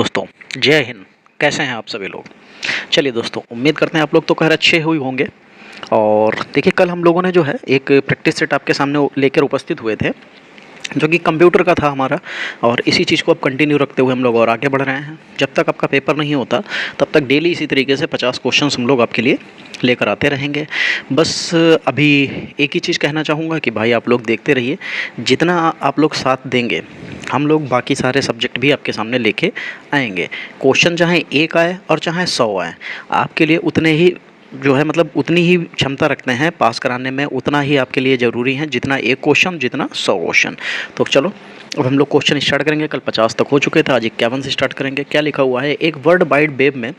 दोस्तों, जय हिंद। कैसे हैं आप सभी लोग? चलिए दोस्तों, उम्मीद करते हैं आप लोग तो खैर अच्छे हुए होंगे। और देखिए, कल हम लोगों ने जो है एक प्रैक्टिस सेट आपके सामने लेकर उपस्थित हुए थे, जो कि कंप्यूटर का था हमारा। और इसी चीज़ को अब कंटिन्यू रखते हुए हम लोग और आगे बढ़ रहे हैं। जब तक आपका पेपर नहीं होता तब तक डेली इसी तरीके से 50 क्वेश्चंस हम लोग आपके लिए लेकर आते रहेंगे। बस अभी एक ही चीज़ कहना चाहूँगा कि भाई आप लोग देखते रहिए। जितना आप लोग साथ देंगे, हम लोग बाकी सारे सब्जेक्ट भी आपके सामने लेके आएंगे। क्वेश्चन चाहे एक आए और चाहे 100 आए, आपके लिए उतने ही जो है मतलब उतनी ही क्षमता रखते हैं पास कराने में, उतना ही आपके लिए ज़रूरी है जितना एक क्वेश्चन, जितना 100 क्वेश्चन। तो चलो अब हम लोग क्वेश्चन स्टार्ट करेंगे। कल 50 तक हो चुके थे, आज 51 से स्टार्ट करेंगे। क्या लिखा हुआ है? एक वर्ल्ड वाइड वेब में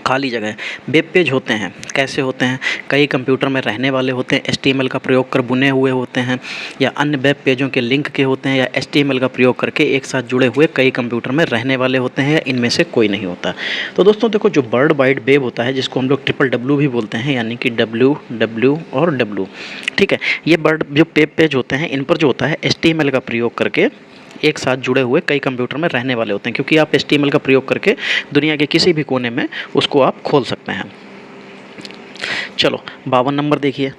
खाली जगह वेब पेज होते हैं। कैसे होते हैं? कई कंप्यूटर में रहने वाले होते हैं, HTML का प्रयोग कर बुने हुए होते हैं, या अन्य वेब पेजों के लिंक के होते हैं, या HTML का प्रयोग करके एक साथ जुड़े हुए कई कंप्यूटर में रहने वाले होते हैं, या इनमें से कोई नहीं होता। तो दोस्तों देखो, जो वर्ल्ड वाइड वेब होता है, जिसको हम लोग WWW भी बोलते हैं, यानी कि WW और W, ठीक है। ये वर्ल्ड जो वेब पेज होते हैं, इन पर जो होता है HTML का प्रयोग करके एक साथ जुड़े हुए कई कंप्यूटर में रहने वाले होते हैं, क्योंकि आप HTML का प्रयोग करके दुनिया के किसी भी कोने में उसको आप खोल सकते हैं। चलो 52 नंबर देखिए।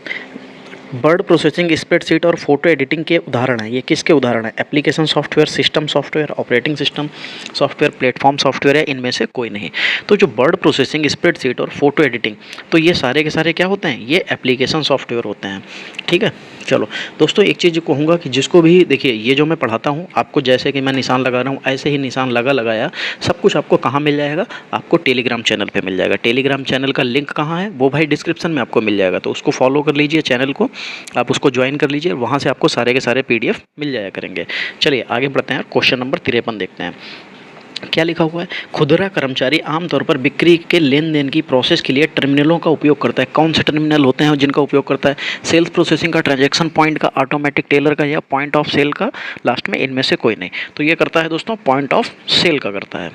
वर्ड प्रोसेसिंग, स्प्रेडशीट और फोटो एडिटिंग के उदाहरण हैं। ये किसके उदाहरण हैं? Application software, system software, operating system software, platform software है, इनमें से कोई नहीं। तो जो वर्ड प्रोसेसिंग, स्प्रेडशीट और फोटो एडिटिंग, तो ये सारे के सारे क्या होते हैं? ये एप्लीकेशन सॉफ्टवेयर होते हैं, ठीक है। चलो दोस्तों, एक चीज़ कहूँगा कि जिसको भी देखिए, ये जो मैं पढ़ाता हूँ आपको, जैसे कि मैं निशान लगा रहा हूँ ऐसे ही निशान लगाया सब कुछ आपको कहाँ मिल जाएगा? आपको टेलीग्राम चैनल पे मिल जाएगा। टेलीग्राम चैनल का लिंक कहाँ है? वो भाई डिस्क्रिप्शन में आपको मिल जाएगा। तो उसको फॉलो कर लीजिए, चैनल को आप उसको ज्वाइन कर लीजिए, वहाँ से आपको सारे के सारे PDF मिल जाया करेंगे। चलिए आगे बढ़ते हैं, क्वेश्चन नंबर 53 देखते हैं। क्या लिखा हुआ है? खुदरा कर्मचारी आमतौर पर बिक्री के लेन देन की प्रोसेस के लिए टर्मिनलों का उपयोग करता है। कौन से टर्मिनल होते हैं जिनका उपयोग करता है? सेल्स प्रोसेसिंग का, ट्रांजैक्शन पॉइंट का, ऑटोमेटिक टेलर का, या पॉइंट ऑफ सेल का, लास्ट में इनमें से कोई नहीं। तो ये करता है दोस्तों पॉइंट ऑफ सेल का करता है।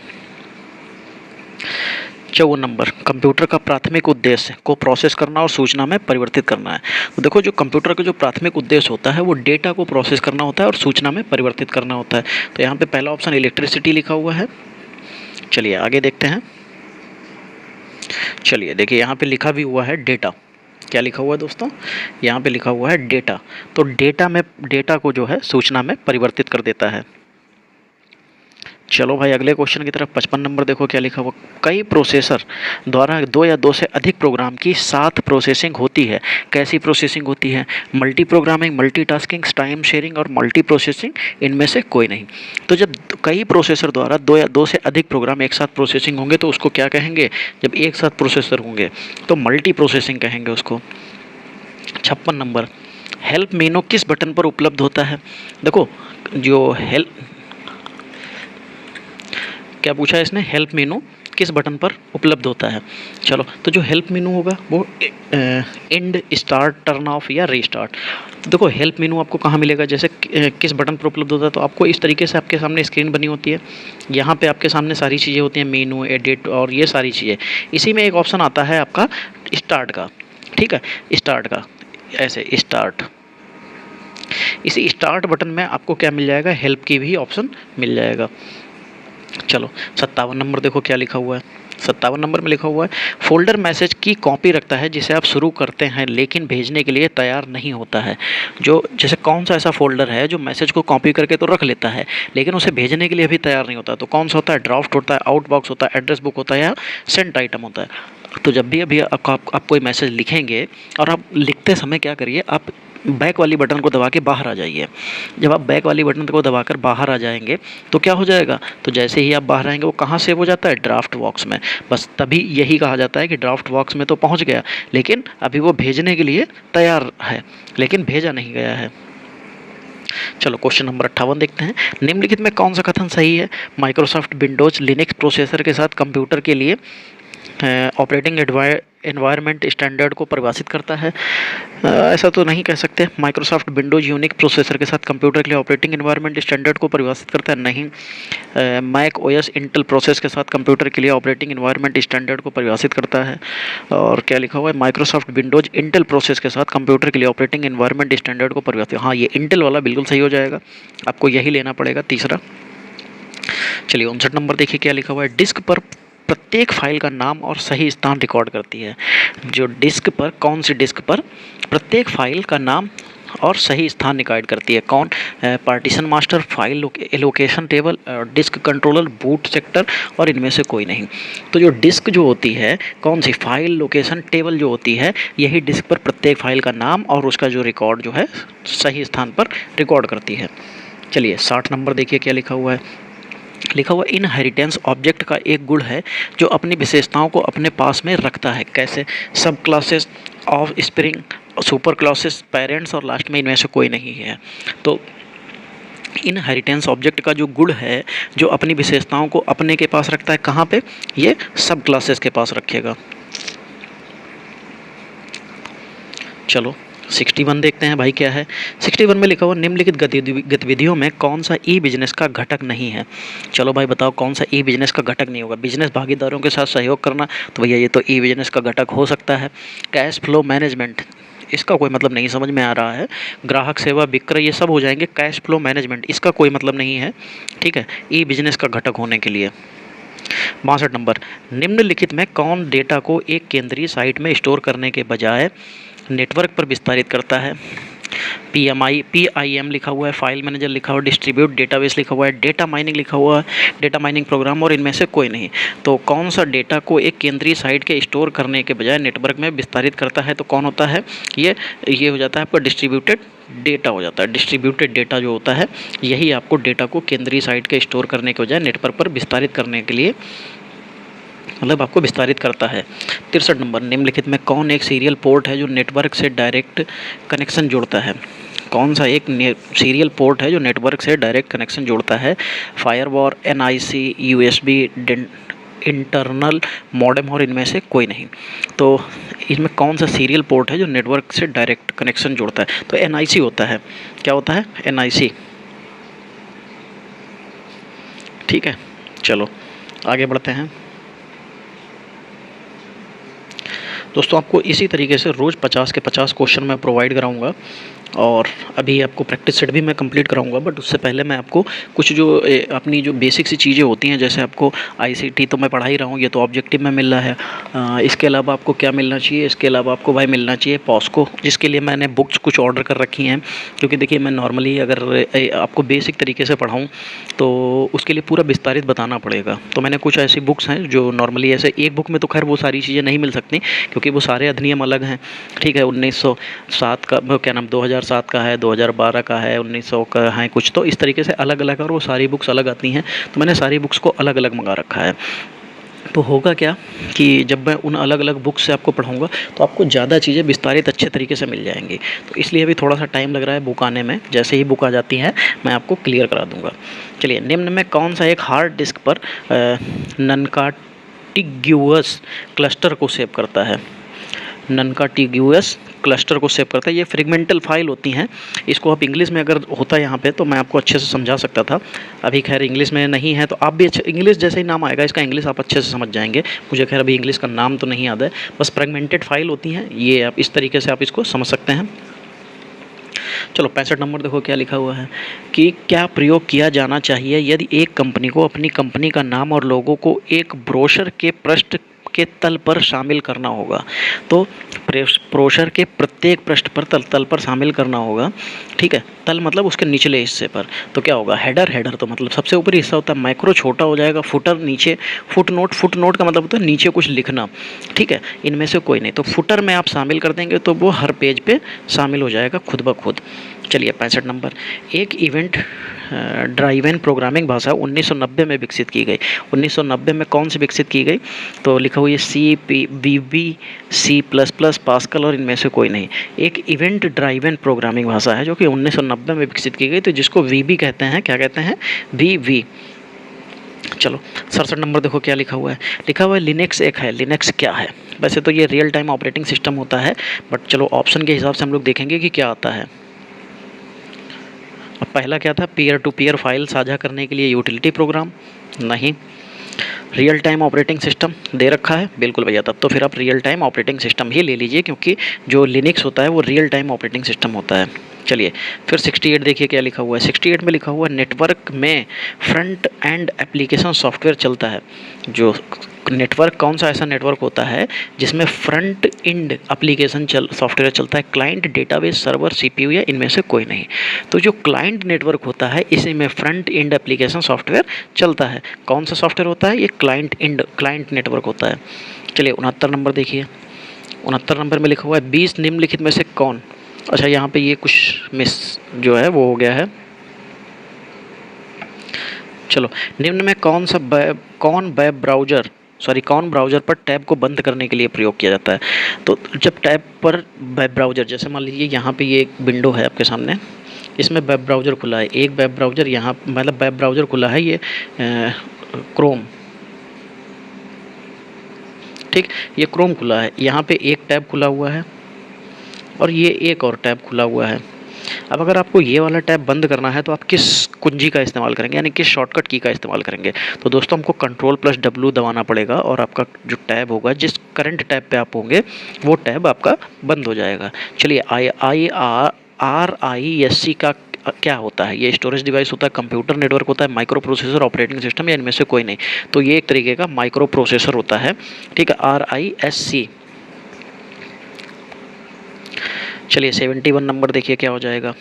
54 नंबर, कंप्यूटर का प्राथमिक उद्देश्य को प्रोसेस करना और सूचना में परिवर्तित करना है। तो देखो, जो कंप्यूटर का जो प्राथमिक उद्देश्य होता है वो डेटा को प्रोसेस करना होता है और सूचना में परिवर्तित करना होता है। तो यहाँ पे पहला ऑप्शन इलेक्ट्रिसिटी लिखा हुआ है। चलिए आगे देखते हैं। चलिए देखिए, यहाँ पे लिखा भी हुआ है डेटा। क्या लिखा हुआ है दोस्तों? यहाँ पे लिखा हुआ है डेटा। तो डेटा को जो है सूचना में परिवर्तित कर देता है। चलो भाई अगले क्वेश्चन की तरफ। 55 नंबर देखो क्या लिखा हुआ। कई प्रोसेसर द्वारा 2 या 2 से अधिक प्रोग्राम की साथ प्रोसेसिंग होती है। कैसी प्रोसेसिंग होती है? Multi programming, multitasking, time sharing और मल्टी प्रोसेसिंग, इनमें से कोई नहीं। तो जब कई प्रोसेसर द्वारा 2 या 2 से अधिक प्रोग्राम एक साथ प्रोसेसिंग होंगे तो उसको क्या कहेंगे? जब एक साथ प्रोसेसर होंगे तो मल्टी प्रोसेसिंग कहेंगे उसको। 56 नंबर, हेल्प मेनू किस बटन पर उपलब्ध होता है? देखो, जो क्या पूछा है इसने? हेल्प मेनू किस बटन पर उपलब्ध होता है। चलो, तो जो हेल्प मेनू होगा वो एंड, स्टार्ट, टर्न ऑफ या रीस्टार्ट। देखो, हेल्प मेनू आपको कहाँ मिलेगा? जैसे किस बटन पर उपलब्ध होता है, तो आपको इस तरीके से आपके सामने स्क्रीन बनी होती है। यहाँ पे आपके सामने सारी चीज़ें होती हैं, मेनू, एडिट और ये सारी चीज़ें। इसी में एक ऑप्शन आता है आपका स्टार्ट का, ठीक है, स्टार्ट का, ऐसे स्टार्ट। इसी स्टार्ट बटन में आपको क्या मिल जाएगा? हेल्प की भी ऑप्शन मिल जाएगा। चलो 57 नंबर देखो क्या लिखा हुआ है। 57 नंबर में लिखा हुआ है, फोल्डर मैसेज की कॉपी रखता है जिसे आप शुरू करते हैं लेकिन भेजने के लिए तैयार नहीं होता है। जो जैसे कौन सा ऐसा फोल्डर है जो मैसेज को कॉपी करके तो रख लेता है लेकिन उसे भेजने के लिए अभी तैयार नहीं होता? तो कौन सा होता है? ड्राफ्ट होता है, आउटबॉक्स होता है, एड्रेस बुक होता है, या सेंट आइटम होता है। तो जब भी अभी आप कोई मैसेज लिखेंगे और आप लिखते समय क्या करिए, आप बैक वाली बटन को दबा के बाहर आ जाइए। जब आप बैक वाली बटन को दबाकर बाहर आ जाएंगे तो क्या हो जाएगा? तो जैसे ही आप बाहर आएंगे वो कहाँ सेव हो जाता है? ड्राफ्ट बॉक्स में। बस तभी यही कहा जाता है कि ड्राफ्ट बॉक्स में तो पहुँच गया लेकिन अभी वो भेजने के लिए तैयार है, लेकिन भेजा नहीं गया है। चलो क्वेश्चन नंबर 58 देखते हैं। निम्नलिखित में कौन सा कथन सही है? माइक्रोसॉफ्ट विंडोज लिनक्स प्रोसेसर के साथ कंप्यूटर के लिए ऑपरेटिंग एनवायरनमेंट स्टैंडर्ड को परिभाषित करता है। ऐसा तो नहीं कह सकते। माइक्रोसॉफ्ट विंडोज यूनिक प्रोसेसर के साथ कंप्यूटर के लिए ऑपरेटिंग एनवायरनमेंट स्टैंडर्ड को परिभाषित करता है, नहीं। मैक ओएस इंटेल प्रोसेस के साथ कंप्यूटर के लिए ऑपरेटिंग एनवायरनमेंट स्टैंडर्ड को परिभाषित करता है। और क्या लिखा हुआ है? माइक्रोसॉफ्ट विंडोज इंटेल प्रोसेस के साथ कंप्यूटर के लिए ऑपरेटिंग एनवायरनमेंट स्टैंडर्ड को परिभाषित। हाँ, ये इंटेल वाला बिल्कुल सही हो जाएगा, आपको यही लेना पड़ेगा, तीसरा। चलिए 59 नंबर देखिए क्या लिखा हुआ है, डिस्क पर प्रत्येक फाइल का नाम और सही स्थान रिकॉर्ड करती है। जो डिस्क पर, कौन सी डिस्क पर प्रत्येक फाइल का नाम और सही स्थान रिकॉर्ड करती है? कौन? Partition master, file allocation table, disk controller, boot sector और इनमें से कोई नहीं। तो जो डिस्क जो होती है, कौन सी? फाइल लोकेशन टेबल जो होती है, यही डिस्क पर प्रत्येक फाइल का नाम और उसका जो रिकॉर्ड जो है सही स्थान पर रिकॉर्ड करती है। चलिए 60 नंबर देखिए क्या लिखा हुआ है, लिखा हुआ इनहेरिटेंस ऑब्जेक्ट का एक गुण है जो अपनी विशेषताओं को अपने पास में रखता है। कैसे? सब classes, of spring, super classes, parents और लास्ट में इनमें से कोई नहीं है। तो इनहेरिटेंस ऑब्जेक्ट का जो गुण है जो अपनी विशेषताओं को अपने के पास रखता है, कहाँ पे? ये सब क्लासेस के पास रखेगा। चलो 61 देखते हैं भाई क्या है। 61 में लिखा हुआ निम्नलिखित गतिविधियों में कौन सा ई बिजनेस का घटक नहीं है? चलो भाई बताओ कौन सा ई बिजनेस का घटक नहीं होगा? बिजनेस भागीदारों के साथ सहयोग करना, तो भैया ये तो ई बिजनेस का घटक हो सकता है। कैश फ्लो मैनेजमेंट, इसका कोई मतलब नहीं समझ में आ रहा है। ग्राहक सेवा, विक्रय, ये सब हो जाएंगे कैश फ्लो मैनेजमेंट, इसका कोई मतलब नहीं है, ठीक है, ई बिजनेस का घटक होने के लिए। 62 नंबर, निम्नलिखित में कौन डेटा को एक केंद्रीय साइट में स्टोर करने के बजाय नेटवर्क पर विस्तारित करता है? PIM लिखा हुआ है, फाइल मैनेजर लिखा हुआ है, डिस्ट्रीब्यूट डेटाबेस लिखा हुआ है, डेटा माइनिंग लिखा हुआ है, डेटा माइनिंग प्रोग्राम, और इनमें से कोई नहीं। तो कौन सा डेटा को एक केंद्रीय साइट के स्टोर करने के बजाय नेटवर्क में विस्तारित करता है? तो कौन होता है? ये हो जाता है आपका डिस्ट्रीब्यूटेड डेटा हो जाता है। डिस्ट्रीब्यूटेड डेटा जो होता है, यही आपको डेटा को केंद्रीय साइट के स्टोर करने के बजाय नेटवर्क पर विस्तारित करने के लिए, मतलब आपको विस्तारित करता है। 63 नंबर, निम्नलिखित में कौन एक सीरियल पोर्ट है जो नेटवर्क से डायरेक्ट कनेक्शन जोड़ता है? कौन सा एक सीरियल पोर्ट है जो नेटवर्क से डायरेक्ट कनेक्शन जोड़ता है? Firewall, NIC, USB, internal modem, और इनमें से कोई नहीं। तो इसमें कौन सा सीरियल पोर्ट है जो नेटवर्क से डायरेक्ट कनेक्शन जोड़ता है? तो NIC होता है। क्या होता है? NIC, ठीक है। चलो आगे बढ़ते हैं दोस्तों। आपको इसी तरीके से रोज़ 50 के 50 क्वेश्चन मैं प्रोवाइड कराऊंगा, और अभी आपको प्रैक्टिस सेट भी मैं कंप्लीट कराऊंगा। बट उससे पहले मैं आपको कुछ जो अपनी जो बेसिक सी चीज़ें होती हैं, जैसे आपको ICT तो मैं पढ़ा ही रहा हूँ, ये तो ऑब्जेक्टिव में मिल रहा है। इसके अलावा आपको क्या मिलना चाहिए? इसके अलावा आपको भाई मिलना चाहिए पॉस्को, जिसके लिए मैंने बुक्स कुछ ऑर्डर कर रखी हैं। क्योंकि देखिए मैं नॉर्मली अगर आपको बेसिक तरीके से पढ़ाऊँ तो उसके लिए पूरा विस्तारित बताना पड़ेगा। तो मैंने कुछ ऐसी बुक्स हैं जो नॉर्मली ऐसे एक बुक में तो खैर वो सारी चीज़ें नहीं मिल सकती, क्योंकि वो सारे अधिनियम अलग हैं, ठीक है। 1907 का, क्या नाम, 2007 का है, 2012 का है, 1900 का है कुछ, तो इस तरीके से अलग अलग, और वो सारी बुक्स अलग आती हैं। तो मैंने सारी बुक्स को अलग अलग मंगा रखा है। तो होगा क्या कि जब मैं उन अलग अलग बुक्स से आपको पढ़ाऊंगा तो आपको ज़्यादा चीज़ें विस्तारित अच्छे तरीके से मिल जाएंगी। तो इसलिए अभी थोड़ा सा टाइम लग रहा है बुक आने में। जैसे ही बुक आ जाती है मैं आपको क्लियर करा दूंगा। चलिए, निम्न में कौन सा एक हार्ड डिस्क पर नॉनकॉन्टिग्यूअस क्लस्टर को सेव करता है? नॉनकॉन्टिग्यूअस क्लस्टर को सेव करता है। ये फ्रेगमेंटल फाइल होती हैं। इसको आप इंग्लिश में अगर होता यहाँ पे तो मैं आपको अच्छे से समझा सकता था। अभी खैर इंग्लिश में नहीं है, तो आप भी अच्छे, इंग्लिश जैसे ही नाम आएगा इसका इंग्लिश आप अच्छे से समझ जाएंगे। मुझे खैर अभी इंग्लिश का नाम तो नहीं याद है, बस फ्रेगमेंटेड फाइल होती हैं ये, आप इस तरीके से आप इसको समझ सकते हैं। चलो 65 नंबर देखो क्या लिखा हुआ है कि क्या प्रयोग किया जाना चाहिए यदि एक कंपनी को अपनी कंपनी का नाम और लोगो को एक ब्रोशर के पृष्ठ के तल पर शामिल करना होगा। तो ब्रोशर के प्रत्येक पृष्ठ पर तल पर शामिल करना होगा, ठीक है। तल मतलब उसके निचले हिस्से पर। तो क्या होगा? हेडर तो मतलब सबसे ऊपरी हिस्सा होता है। माइक्रो छोटा हो जाएगा, फुटर नीचे, फुटनोट का मतलब होता है नीचे कुछ लिखना, ठीक है। इनमें से कोई नहीं। तो फुटर में आप शामिल कर देंगे तो वो हर पेज पे शामिल हो जाएगा खुद ब खुद। चलिए 65 नंबर, एक इवेंट ड्राइवन प्रोग्रामिंग भाषा 1990 में विकसित की गई। 1990 में कौन सी विकसित की गई? तो लिखा हुआ है VB, C++, पास्कल, और इनमें से कोई नहीं। एक इवेंट ड्राइवन प्रोग्रामिंग भाषा है जो कि 1990 में विकसित की गई, तो जिसको VB कहते हैं। क्या कहते हैं? VB। चलो 67 नंबर देखो क्या लिखा हुआ है। लिखा हुआ है लिनक्स एक है। लिनक्स क्या है? वैसे तो ये रियल टाइम ऑपरेटिंग सिस्टम होता है, बट चलो ऑप्शन के हिसाब से हम लोग देखेंगे कि क्या आता है। अब पहला क्या था? पीयर टू पीयर फाइल साझा करने के लिए यूटिलिटी प्रोग्राम, नहीं। रियल टाइम ऑपरेटिंग सिस्टम दे रखा है, बिल्कुल भैया, तब तो फिर आप रियल टाइम ऑपरेटिंग सिस्टम ही ले लीजिए, क्योंकि जो लिनक्स होता है वो रियल टाइम ऑपरेटिंग सिस्टम होता है। चलिए फिर 68 देखिए क्या लिखा हुआ है। 68 में लिखा हुआ है नेटवर्क में फ्रंट एंड एप्लीकेशन सॉफ्टवेयर चलता है। जो नेटवर्क कौन सा ऐसा नेटवर्क होता है जिसमें फ्रंट एंड एप्लीकेशन सॉफ्टवेयर चलता है, क्लाइंट, डेटाबेस, सर्वर, सीपीयू या इनमें से कोई नहीं। तो जो क्लाइंट नेटवर्क होता है इसी में फ्रंट एंड एप्लीकेशन सॉफ्टवेयर चलता है। कौन सा सॉफ्टवेयर होता है? ये क्लाइंट नेटवर्क होता है। चलिए 69 नंबर देखिए। 69 नंबर में लिखा हुआ है 20 निम्नलिखित में से कौन। अच्छा यहाँ पे ये कुछ मिस जो है वो हो गया है। चलो, निम्न में कौन ब्राउज़र पर टैब को बंद करने के लिए प्रयोग किया जाता है? तो जब टैब पर वेब ब्राउज़र, जैसे मान लीजिए यहाँ पे ये एक विंडो है आपके सामने, इसमें वेब ब्राउज़र खुला है, एक वेब ब्राउज़र यहाँ मतलब वेब ब्राउज़र खुला है, ये क्रोम, ठीक, ये क्रोम खुला है, यहाँ पे एक टैब खुला हुआ है और ये एक और टैब खुला हुआ है। अब अगर आपको ये वाला टैब बंद करना है तो आप किस कुंजी का इस्तेमाल करेंगे, यानी किस शॉर्टकट की का इस्तेमाल करेंगे? तो दोस्तों हमको Ctrl+W दबाना पड़ेगा और आपका जो टैब होगा, जिस करंट टैब पे आप होंगे वो टैब आपका बंद हो जाएगा। चलिए RISC का क्या होता है? ये स्टोरेज डिवाइस होता है, कंप्यूटर नेटवर्क होता है, माइक्रो प्रोसेसर, ऑपरेटिंग सिस्टम या इनमें से कोई नहीं। तो ये एक तरीके का माइक्रो प्रोसेसर होता है, ठीक है, RISC। चलिए 71 नंबर देखिए क्या हो जाएगा।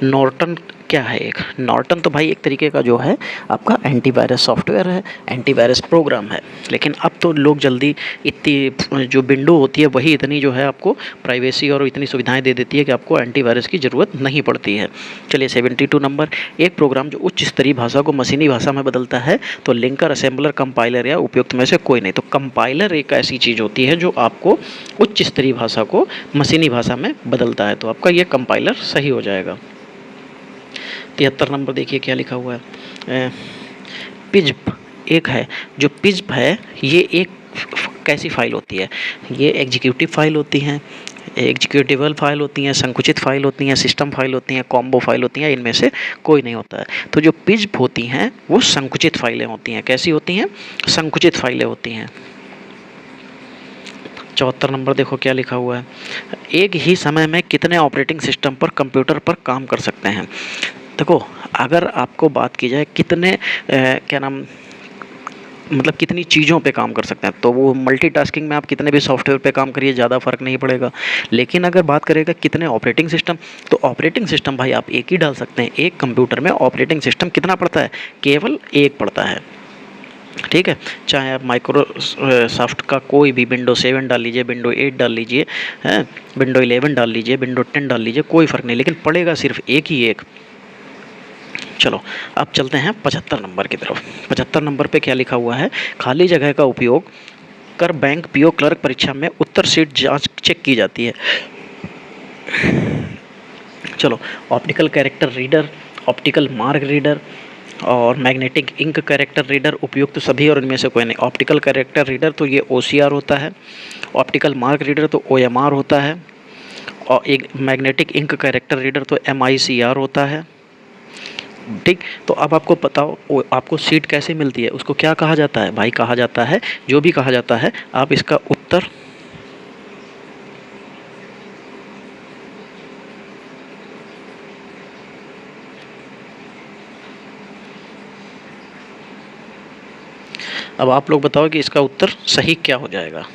नॉर्टन क्या है? एक नॉर्टन तो भाई एक तरीके का जो है आपका एंटीवायरस सॉफ्टवेयर है, एंटीवायरस प्रोग्राम है। लेकिन अब तो लोग जल्दी इतनी जो विंडो होती है वही इतनी जो है आपको प्राइवेसी और इतनी सुविधाएं दे देती है कि आपको एंटीवायरस की ज़रूरत नहीं पड़ती है। चलिए 72 नंबर, एक प्रोग्राम जो उच्च स्तरीय भाषा को मशीनी भाषा में बदलता है। तो लिंकर, असेंबलर, कंपाइलर या उपयुक्त में से कोई नहीं। तो कंपाइलर एक ऐसी चीज़ होती है जो आपको उच्च स्तरीय भाषा को मशीनी भाषा में बदलता है। तो आपका ये कंपाइलर सही हो जाएगा। 73 नंबर देखिए क्या लिखा हुआ है। पिज्प एक है, जो पिज्प है ये एक कैसी फाइल होती है? ये एग्जीक्यूटिव फाइल होती हैं, एग्जीक्यूटिबल फाइल होती हैं, संकुचित फाइल होती हैं, सिस्टम फाइल होती हैं, कॉम्बो फाइल होती हैं, इनमें से कोई नहीं होता है। तो जो पिज्प होती हैं वो संकुचित फाइलें होती हैं। कैसी होती हैं? संकुचित फाइलें होती हैं। 74 नंबर देखो क्या लिखा हुआ है। एक ही समय में कितने ऑपरेटिंग सिस्टम पर कंप्यूटर पर काम कर सकते हैं? देखो, अगर आपको बात की जाए कितने क्या नाम मतलब कितनी चीज़ों पे काम कर सकते हैं, तो वो मल्टीटास्किंग में आप कितने भी सॉफ्टवेयर पे काम करिए ज़्यादा फ़र्क नहीं पड़ेगा। लेकिन अगर बात करेगा कितने ऑपरेटिंग सिस्टम, तो ऑपरेटिंग सिस्टम भाई आप एक ही डाल सकते हैं। एक कंप्यूटर में ऑपरेटिंग सिस्टम कितना पड़ता है? केवल एक पड़ता है, ठीक है। चाहे आप माइक्रोसॉफ्ट का कोई भी विंडो 7 डाल लीजिए, विंडो 8 डाल लीजिए, हैं, विंडो 11 डाल लीजिए, विंडो 10 डाल लीजिए, कोई फ़र्क नहीं, लेकिन पड़ेगा सिर्फ एक ही एक। चलो अब चलते हैं 75 नंबर की तरफ। 75 नंबर पे क्या लिखा हुआ है? खाली जगह का उपयोग कर बैंक पीओ क्लर्क परीक्षा में उत्तर शीट जांच चेक की जाती है। चलो, optical character reader, optical mark reader और मैग्नेटिक इंक कैरेक्टर रीडर उपयुक्त तो सभी और इनमें से कोई नहीं। ऑप्टिकल कैरेक्टर रीडर तो ये OCR होता है, ऑप्टिकल मार्क रीडर तो OMR होता है, और एक मैग्नेटिक इंक कैरेक्टर रीडर तो MICR होता है, ठीक। तो अब आपको बताओ आपको सीट कैसे मिलती है, उसको क्या कहा जाता है? भाई कहा जाता है, जो भी कहा जाता है आप इसका उत्तर अब आप लोग बताओ कि इसका उत्तर सही क्या हो जाएगा,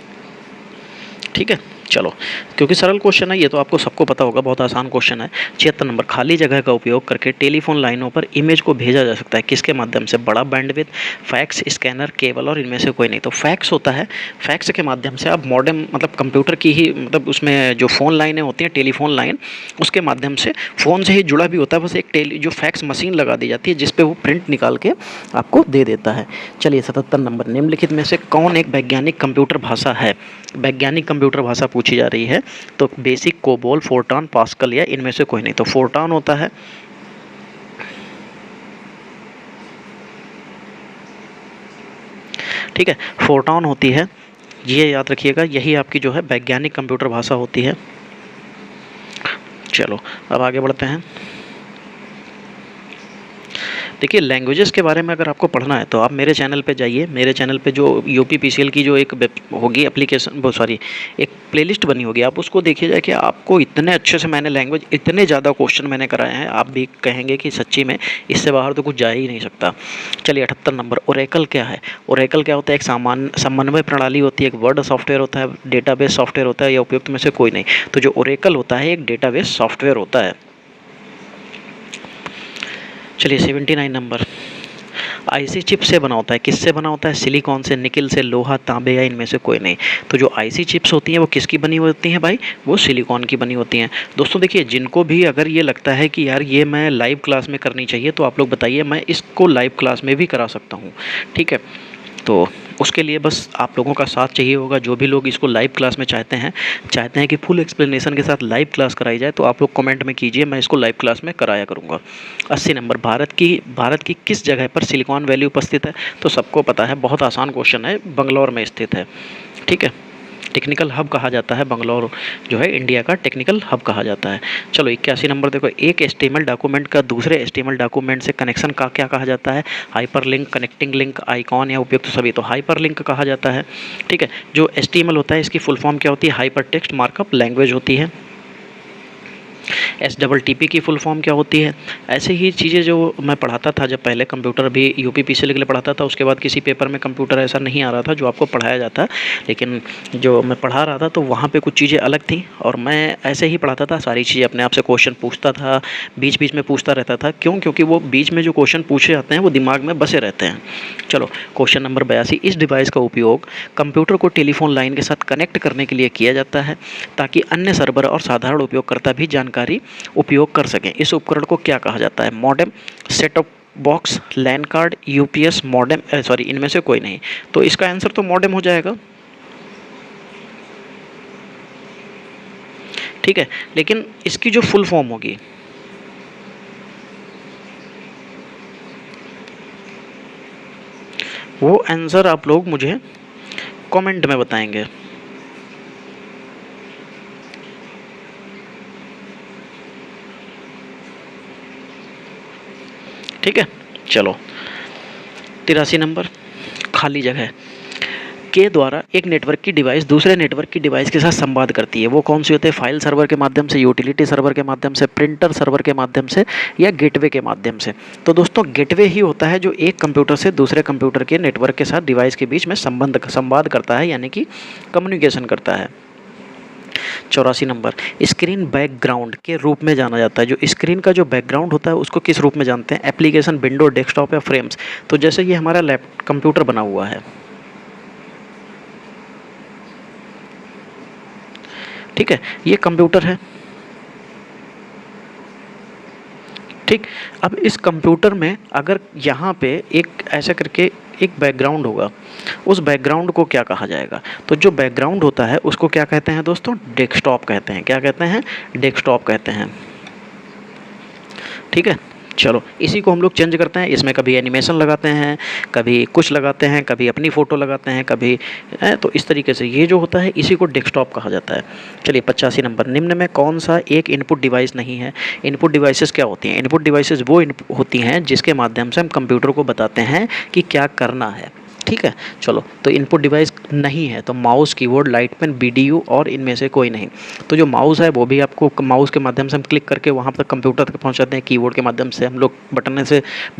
ठीक है। चलो, क्योंकि सरल क्वेश्चन है ये तो आपको सबको पता होगा, बहुत आसान क्वेश्चन है। 76 नंबर, खाली जगह का उपयोग करके टेलीफोन लाइनों पर इमेज को भेजा जा सकता है किसके माध्यम से? बड़ा बैंडविड्थ, फैक्स, स्कैनर, केबल और इनमें से कोई नहीं। तो फैक्स होता है, फैक्स के माध्यम से आप मॉडेम मतलब कंप्यूटर की ही मतलब उसमें जो फ़ोन लाइनें होती हैं, टेलीफोन लाइन, उसके माध्यम से फ़ोन से ही जुड़ा भी होता है, बस एक जो फैक्स मशीन लगा दी जाती है जिस पे वो प्रिंट निकाल के आपको दे देता है। चलिए 77 नंबर, निम्नलिखित में से कौन एक वैज्ञानिक कंप्यूटर भाषा है? वैज्ञानिक कंप्यूटर भाषा पूछी जा रही है, तो बेसिक, कोबोल, फोर्टान, पास्कल या इनमें से कोई नहीं। तो फोर्टान होता है, ठीक है, फोर्टान होती है, ये याद रखिएगा, यही आपकी जो है वैज्ञानिक कंप्यूटर भाषा होती है। चलो अब आगे बढ़ते हैं। देखिए लैंग्वेजेस के बारे में अगर आपको पढ़ना है तो आप मेरे चैनल पे जाइए। मेरे चैनल पे जो यूपीपीसीएल की जो एक होगी एप्लीकेशन, वो सॉरी एक प्लेलिस्ट बनी होगी, आप उसको देखिए जाए कि आपको इतने अच्छे से मैंने लैंग्वेज, इतने ज़्यादा क्वेश्चन मैंने कराए हैं, आप भी कहेंगे कि सच्ची में इससे बाहर तो कुछ जा ही नहीं सकता। चलिए 78 नंबर, ओरेकल क्या है? ओरेकल क्या होता है? एक समन्वय प्रणाली होती है, एक वर्ड सॉफ्टवेयर होता है, डेटाबेस सॉफ्टवेयर होता है, या उपयुक्त में से कोई नहीं। तो जो ओरेकल होता है एक डेटाबेस सॉफ्टवेयर होता है। चलिए 79 नंबर, आईसी चिप से बना होता है। किससे बना होता है? सिलिकॉन से, निकिल से, लोहा, तांबे या इनमें से कोई नहीं। तो जो आईसी चिप्स होती हैं वो किसकी बनी होती हैं भाई? वो सिलिकॉन की बनी होती हैं। दोस्तों देखिए, जिनको भी अगर ये लगता है कि यार ये मैं लाइव क्लास में करनी चाहिए, तो आप लोग बताइए, मैं इसको लाइव क्लास में भी करा सकता हूँ, ठीक है। तो उसके लिए बस आप लोगों का साथ चाहिए होगा। जो भी लोग इसको लाइव क्लास में चाहते हैं कि फुल एक्सप्लेनेशन के साथ लाइव क्लास कराई जाए, तो आप लोग कमेंट में कीजिए, मैं इसको लाइव क्लास में कराया करूँगा। 80 नंबर, भारत की किस जगह पर सिलिकॉन वैली उपस्थित है? तो सबको पता है, बहुत आसान क्वेश्चन है, बंगलौर में स्थित है, ठीक है। टेक्निकल हब कहा जाता है बंगलौर, जो है इंडिया का टेक्निकल हब कहा जाता है। चलो 81 नंबर देखो, एक एचटीएमएल डॉक्यूमेंट का दूसरे एचटीएमएल डॉक्यूमेंट से कनेक्शन का क्या कहा जाता है? हाइपरलिंक, कनेक्टिंग लिंक, आइकॉन या उपयुक्त सभी। तो हाइपरलिंक कहा जाता है, ठीक है। जो एचटीएमएल होता है इसकी फुल फॉर्म क्या होती है? हाइपर टेक्स्ट मार्कअप लैंग्वेज होती है। STTP की फुल फॉर्म क्या होती है? ऐसे ही चीज़ें जो मैं पढ़ाता था जब पहले, कंप्यूटर भी यूपीपीसीएल के लिए पढ़ाता था, उसके बाद किसी पेपर में कंप्यूटर ऐसा नहीं आ रहा था जो आपको पढ़ाया जाता, लेकिन जो मैं पढ़ा रहा था तो वहाँ पे कुछ चीज़ें अलग थी, और मैं ऐसे ही पढ़ाता था, सारी चीज़ें अपने आप से क्वेश्चन पूछता था, बीच बीच में पूछता रहता था। क्यों? क्योंकि वो बीच में जो क्वेश्चन पूछे जाते हैं वो दिमाग में बसे रहते हैं। चलो क्वेश्चन नंबर 82, इस डिवाइस का उपयोग कंप्यूटर को टेलीफोन लाइन के साथ कनेक्ट करने के लिए किया जाता है, ताकि अन्य सर्वर और साधारण उपयोगकर्ता भी जानकारी उपयोग कर सकें। इस उपकरण को क्या कहा जाता है? मॉडेम, सेट टॉप बॉक्स, लैन कार्ड, यूपीएस, मॉडेम, सॉरी इनमें से कोई नहीं। तो इसका आंसर तो मॉडेम हो जाएगा, ठीक है। लेकिन इसकी जो फुल फॉर्म होगी, वो आंसर आप लोग मुझे कमेंट में बताएंगे। ठीक है, चलो 83 नंबर, खाली जगह के द्वारा एक नेटवर्क की डिवाइस दूसरे नेटवर्क की डिवाइस के साथ संवाद करती है, वो कौन सी होती है? फाइल सर्वर के माध्यम से, यूटिलिटी सर्वर के माध्यम से, प्रिंटर सर्वर के माध्यम से, या गेटवे के माध्यम से। तो दोस्तों गेटवे ही होता है जो एक कंप्यूटर से दूसरे कंप्यूटर के नेटवर्क के साथ डिवाइस के बीच में संवाद करता है, यानी कि कम्युनिकेशन करता है। 84 नंबर, स्क्रीन बैकग्राउंड के रूप में जाना जाता है। जो स्क्रीन का जो बैकग्राउंड होता है उसको किस रूप में जानते हैं? एप्लीकेशन, विंडो, डेस्कटॉप या फ्रेम्स। तो जैसे ये हमारा कंप्यूटर बना हुआ है, ठीक है, ये कंप्यूटर है, ठीक। अब इस कंप्यूटर में अगर यहाँ पे एक ऐसा करके एक बैकग्राउंड होगा, उस बैकग्राउंड को क्या कहा जाएगा? तो जो बैकग्राउंड होता है उसको क्या कहते हैं दोस्तों? डेस्कटॉप कहते हैं। क्या कहते हैं? डेस्कटॉप कहते हैं, ठीक है। चलो इसी को हम लोग चेंज करते हैं, इसमें कभी एनिमेशन लगाते हैं, कभी कुछ लगाते हैं, कभी अपनी फ़ोटो लगाते हैं, कभी तो इस तरीके से ये जो होता है इसी को डेस्कटॉप कहा जाता है। चलिए 85 नंबर, निम्न में कौन सा एक इनपुट डिवाइस नहीं है? इनपुट डिवाइसेस क्या होती हैं? इनपुट डिवाइसेस वो होती हैं जिसके माध्यम से हम कंप्यूटर को बताते हैं कि क्या करना है, ठीक है। चलो तो इनपुट डिवाइस नहीं है तो mouse, keyboard, light pen, BDU और इनमें से कोई नहीं। तो जो माउस है वो भी आपको माउस के माध्यम से हम क्लिक करके वहाँ तक कंप्यूटर तक पहुँचाते हैं, कीबोर्ड के माध्यम से हम लोग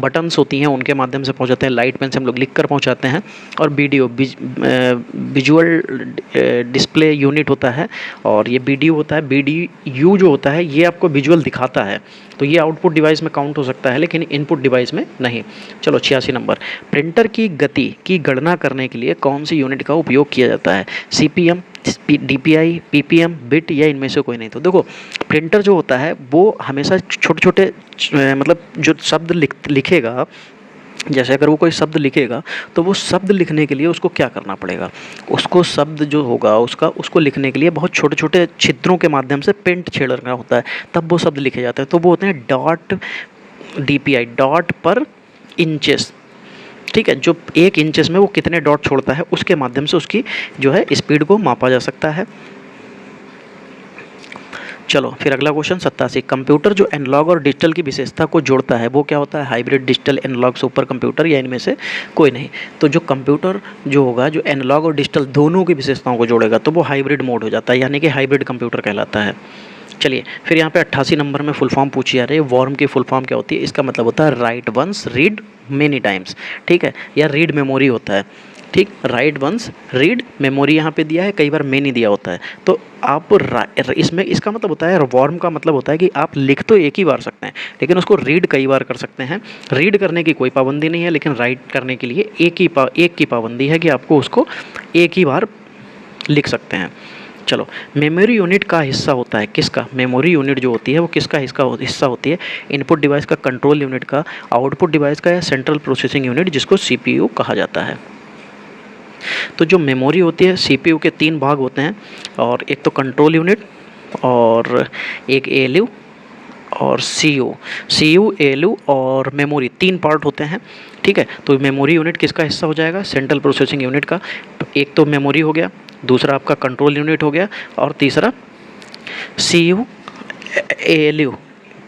बटन्स होती हैं उनके माध्यम से पहुँचाते हैं, लाइट पेन से हम लोग लिख कर पहुँचाते हैं, और बीडीयू विजुअल डिस्प्ले यूनिट होता है, और ये बीडीयू होता है। बीडीयू जो होता है ये आपको विजुअल दिखाता है, तो ये आउटपुट डिवाइस में काउंट हो सकता है, लेकिन इनपुट डिवाइस में नहीं। चलो 86 नंबर, प्रिंटर की गति की गणना करने के लिए कौन सी यूनिट का उपयोग किया जाता है? CPM, DPI, PPM, बिट या इनमें से कोई नहीं। तो देखो प्रिंटर जो होता है वो हमेशा छोटे छोटे मतलब जो शब्द लिखेगा, जैसे अगर वो कोई शब्द लिखेगा तो वो शब्द लिखने के लिए उसको क्या करना पड़ेगा? उसको शब्द जो होगा उसको लिखने के लिए बहुत छोटे छोटे छिद्रों के माध्यम से पेंट छेड़ना होता है, तब वो शब्द लिखे जाते हैं। तो वो होते हैं डॉट, DPI, डॉट पर इंचेस, ठीक है। जो 1 इंचेस में वो कितने डॉट छोड़ता है उसके माध्यम से उसकी जो है स्पीड को मापा जा सकता है। चलो फिर अगला क्वेश्चन 87, कंप्यूटर जो एनालॉग और डिजिटल की विशेषता को जोड़ता है वो क्या होता है? Hybrid, digital, analogue, super computer या इनमें से कोई नहीं। तो जो कंप्यूटर जो होगा, जो एनालॉग और डिजिटल दोनों की विशेषताओं को जोड़ेगा तो वो हाइब्रिड मोड हो जाता है, यानी कि हाइब्रिड कंप्यूटर कहलाता है। चलिए फिर यहाँ पे 88 नंबर में फुल फॉर्म पूछी जा रही है। वॉर्म की फुल फॉर्म क्या होती है? इसका मतलब होता है write once read many times, ठीक है, या रीड मेमोरी होता है, ठीक। राइट वंस रीड मेमोरी यहाँ पे दिया है, कई बार मेनी दिया होता है। तो आप इसमें इसका मतलब होता है, वॉर्म का मतलब होता है कि आप लिख तो एक ही बार सकते हैं लेकिन उसको रीड कई बार कर सकते हैं। रीड करने की कोई पाबंदी नहीं है, लेकिन राइट करने के लिए एक की पाबंदी है कि आपको उसको एक ही बार लिख सकते हैं। चलो, मेमोरी यूनिट का हिस्सा होता है किसका? मेमोरी यूनिट जो होती है वो किसका हिस्सा होती है? इनपुट डिवाइस का, कंट्रोल यूनिट का, आउटपुट डिवाइस का, या सेंट्रल प्रोसेसिंग यूनिट जिसको सीपीयू कहा जाता है। तो जो मेमोरी होती है, सीपीयू के 3 भाग होते हैं, और एक तो कंट्रोल यूनिट और एक एएलयू और सीयू एएलयू और मेमोरी, 3 पार्ट होते हैं, ठीक है। तो मेमोरी यूनिट किसका हिस्सा हो जाएगा? सेंट्रल प्रोसेसिंग यूनिट का। एक तो मेमोरी हो गया, दूसरा आपका कंट्रोल यूनिट हो गया, और तीसरा सीयू एएलयू।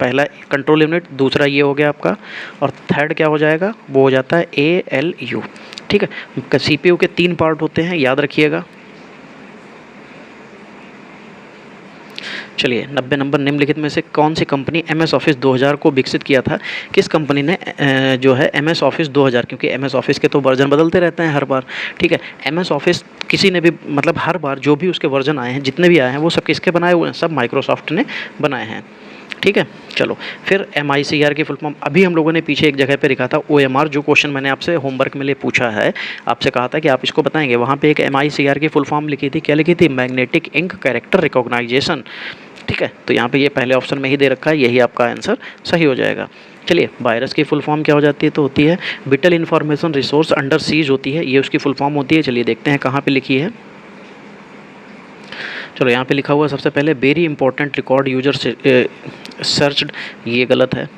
पहला कंट्रोल यूनिट, दूसरा ये हो गया आपका, और थर्ड क्या हो जाएगा? वो हो जाता है एएलयू, ठीक है। सीपीयू के 3 पार्ट होते हैं, याद रखिएगा। चलिए 90 नंबर, निम्नलिखित में से कौन सी कंपनी MS ऑफिस 2000 को विकसित किया था? किस कंपनी ने जो है MS ऑफिस 2000, क्योंकि MS ऑफिस के तो वर्जन बदलते रहते हैं हर बार, ठीक है। MS ऑफिस किसी ने भी, मतलब हर बार जो भी उसके वर्जन आए हैं, जितने भी आए हैं, वो सब किसके बनाए हुए हैं? सब माइक्रोसॉफ्ट ने बनाए हैं, ठीक है। चलो फिर MICR की फुल फॉर्म, अभी हम लोगों ने पीछे एक जगह पे लिखा था OMR, जो क्वेश्चन मैंने आपसे होमवर्क में लिए पूछा है, आपसे कहा था कि आप इसको बताएंगे, वहाँ पे एक MICR की फुल फॉर्म लिखी थी। क्या लिखी थी? मैग्नेटिक इंक कैरेक्टर रिकॉग्नाइजेशन, ठीक है। तो यहाँ पे ये पहले ऑप्शन में ही दे रखा है, यही आपका आंसर सही हो जाएगा। चलिए, वायरस की फुल फॉर्म क्या हो जाती है? तो होती है whittle information resource under seize होती है, ये उसकी फुल फॉर्म होती है। चलिए देखते हैं कहाँ पे लिखी है। चलो यहाँ पे लिखा हुआ है सबसे पहले very important record user searched, ये गलत है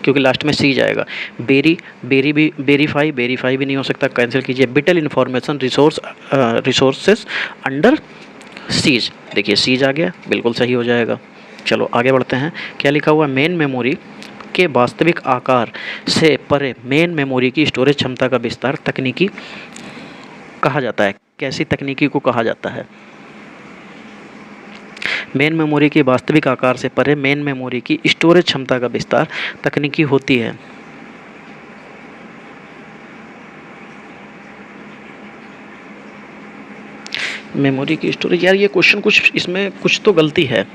क्योंकि लास्ट में सी जाएगा। वेरीफाई भी नहीं हो सकता, कैंसिल कीजिए। Whittle information resources under seize, देखिए सीज आ गया, बिल्कुल सही हो जाएगा। चलो आगे बढ़ते हैं। क्या लिखा हुआ? मेन मेमोरी के वास्तविक आकार से परे मेन मेमोरी की स्टोरेज क्षमता का विस्तार तकनीकी कहा जाता है। कैसी तकनीकी को कहा जाता है? मेन मेमोरी के वास्तविक आकार से परे मेन मेमोरी की स्टोरेज क्षमता का विस्तार तकनीकी होती है। मेमोरी की स्टोरेज, यार ये क्वेश्चन कुछ इसमें कुछ तो गलती है,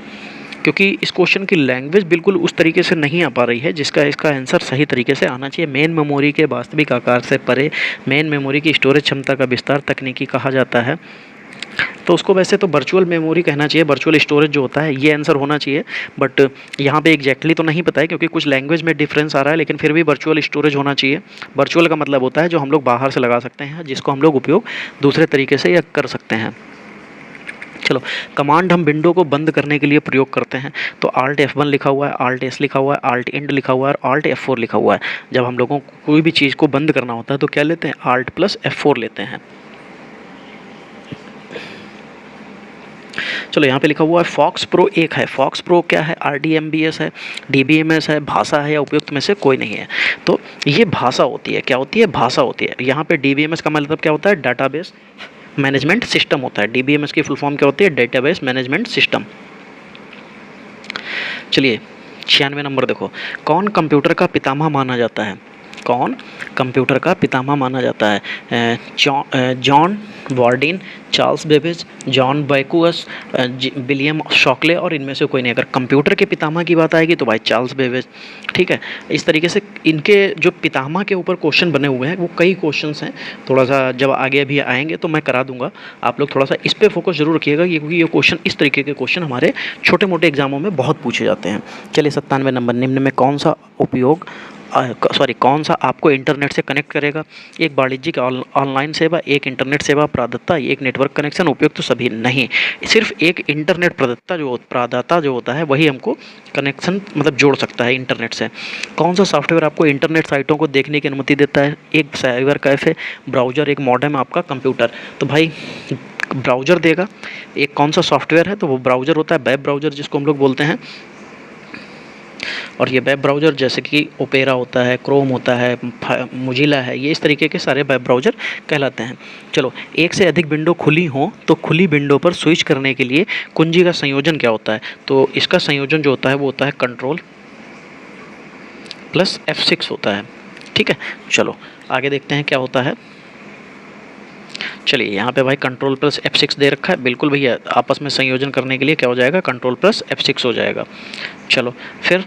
क्योंकि इस क्वेश्चन की लैंग्वेज बिल्कुल उस तरीके से नहीं आ पा रही है जिसका इसका आंसर सही तरीके से आना चाहिए। मेन मेमोरी के वास्तविक आकार से परे मेन मेमोरी की स्टोरेज क्षमता का विस्तार तकनीकी कहा जाता है। तो उसको वैसे तो वर्चुअल मेमोरी कहना चाहिए, वर्चुअल स्टोरेज जो होता है, ये आंसर होना चाहिए। बट यहाँ पे एग्जैक्टली तो नहीं पता है क्योंकि कुछ लैंग्वेज में डिफरेंस आ रहा है, लेकिन फिर भी वर्चुअल स्टोरेज होना चाहिए। वर्चुअल का मतलब होता है जो हम लोग बाहर से लगा सकते हैं, जिसको हम लोग उपयोग दूसरे तरीके से या कर सकते हैं। चलो, कमांड हम विंडो को बंद करने के लिए प्रयोग करते हैं। तो Alt F1 लिखा हुआ है, Alt S लिखा हुआ है, Alt End लिखा हुआ है और Alt F4 लिखा हुआ है। जब हम लोगों को कोई भी चीज़ को बंद करना होता है तो क्या लेते हैं? Alt प्लस F4 लेते हैं। चलो यहाँ पे लिखा हुआ है फॉक्स प्रो 1 है। फॉक्स प्रो क्या है? RDMBS है, DBMS है, भाषा है, या उपयुक्त में से कोई नहीं है। तो ये भाषा होती है। क्या होती है? भाषा होती है। यहाँ पे DBMS का मतलब क्या होता है? डाटाबेस मैनेजमेंट सिस्टम होता है। DBMS की फुल फॉर्म क्या होती है? Database management system. चलिए 96 नंबर देखो, कौन कंप्यूटर का पितामह माना जाता है? कौन कंप्यूटर का पितामह माना जाता है? John Bardeen, Charles Babbage, John Backus, William Shockley, और इनमें से कोई नहीं। अगर कंप्यूटर के पितामह की बात आएगी तो भाई चार्ल्स बेबेज, ठीक है। इस तरीके से इनके जो पितामह के ऊपर क्वेश्चन बने हुए हैं वो कई क्वेश्चंस हैं। थोड़ा सा जब आगे अभी आएंगे तो मैं करा दूंगा, आप लोग थोड़ा सा इस पर फोकस जरूर रखिएगा क्योंकि ये क्वेश्चन, इस तरीके के क्वेश्चन हमारे छोटे मोटे एग्जामों में बहुत पूछे जाते हैं। चलिए 97 नंबर, निम्न में कौन सा आपको इंटरनेट से कनेक्ट करेगा? एक वाणिज्यिक ऑनलाइन सेवा, एक इंटरनेट सेवा प्रदाता, एक नेटवर्क कनेक्शन, उपयुक्त तो सभी नहीं। सिर्फ एक इंटरनेट प्रदाता जो होता है वही हमको कनेक्शन मतलब जोड़ सकता है इंटरनेट से। कौन सा सॉफ्टवेयर आपको इंटरनेट साइटों को देखने की अनुमति देता है? एक साइबर कैफे, ब्राउज़र, एक मॉडेम, आपका कंप्यूटर। तो भाई ब्राउज़र देगा। एक कौन सा सॉफ्टवेयर है, तो वो ब्राउज़र होता है, वेब ब्राउज़र जिसको हम लोग बोलते हैं। और ये वेब ब्राउज़र जैसे कि ओपेरा होता है, क्रोम होता है, मोजिला है, ये इस तरीके के सारे वेब ब्राउज़र कहलाते हैं। चलो, एक से अधिक विंडो खुली हो तो खुली विंडो पर स्विच करने के लिए कुंजी का संयोजन क्या होता है? तो इसका संयोजन जो होता है वो होता है कंट्रोल प्लस F6 होता है। ठीक है, चलो आगे देखते हैं क्या होता है। चलिए यहाँ पे भाई कंट्रोल प्लस F6 दे रखा है, बिल्कुल भैया आपस में संयोजन करने के लिए क्या हो जाएगा, कंट्रोल प्लस F6 हो जाएगा। चलो फिर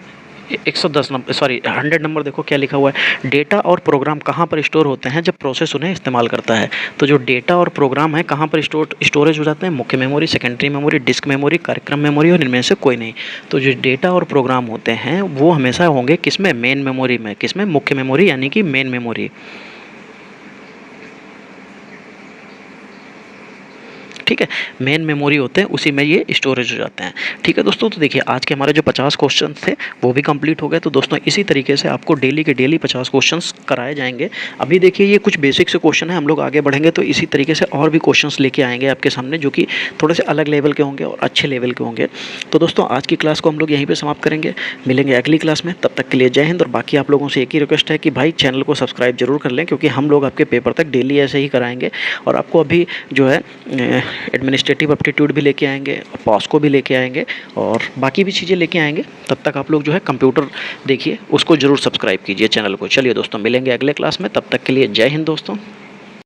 110 नंबर, सॉरी 100 नंबर देखो क्या लिखा हुआ है। डेटा और प्रोग्राम कहाँ पर स्टोर होते हैं जब प्रोसेस उन्हें इस्तेमाल करता है? तो जो डेटा और प्रोग्राम है कहाँ पर स्टोरेज हो जाते हैं? मुख्य memory, secondary memory, disk memory, कार्यक्रम मेमोरी, और इनमें से कोई नहीं। तो जो डेटा और प्रोग्राम होते हैं वो हमेशा होंगे किसमें? मेन मेमोरी में। किसमें? मुख्य मेमोरी यानी कि मेन मेमोरी। ठीक है, मेन मेमोरी होते हैं, उसी में ये स्टोरेज हो जाते हैं। ठीक है दोस्तों, तो देखिए आज के हमारे जो 50 क्वेश्चन थे वो भी कंप्लीट हो गए। तो दोस्तों इसी तरीके से आपको डेली के डेली 50 क्वेश्चंस कराए जाएंगे। अभी देखिए ये कुछ बेसिक से क्वेश्चन है, हम लोग आगे बढ़ेंगे तो इसी तरीके से और भी क्वेश्चंस लेके आएंगे आपके सामने, जो कि थोड़े से अलग लेवल के होंगे और अच्छे लेवल के होंगे। तो दोस्तों आज की क्लास को हम लोग यहीं पर समाप्त करेंगे, मिलेंगे अगली क्लास में। तब तक के लिए जय हिंद। और बाकी आप लोगों से एक ही रिक्वेस्ट है कि भाई चैनल को सब्सक्राइब जरूर कर लें, क्योंकि हम लोग आपके पेपर तक डेली ऐसे ही कराएंगे। और आपको अभी जो है एडमिनिस्ट्रेटिव एप्टीट्यूड भी लेके आएंगे, पॉस्को भी लेके आएंगे, और बाकी भी चीज़ें लेके आएंगे। तब तक आप लोग जो है कंप्यूटर देखिए, उसको ज़रूर सब्सक्राइब कीजिए चैनल को। चलिए दोस्तों मिलेंगे अगले क्लास में, तब तक के लिए जय हिंद दोस्तों।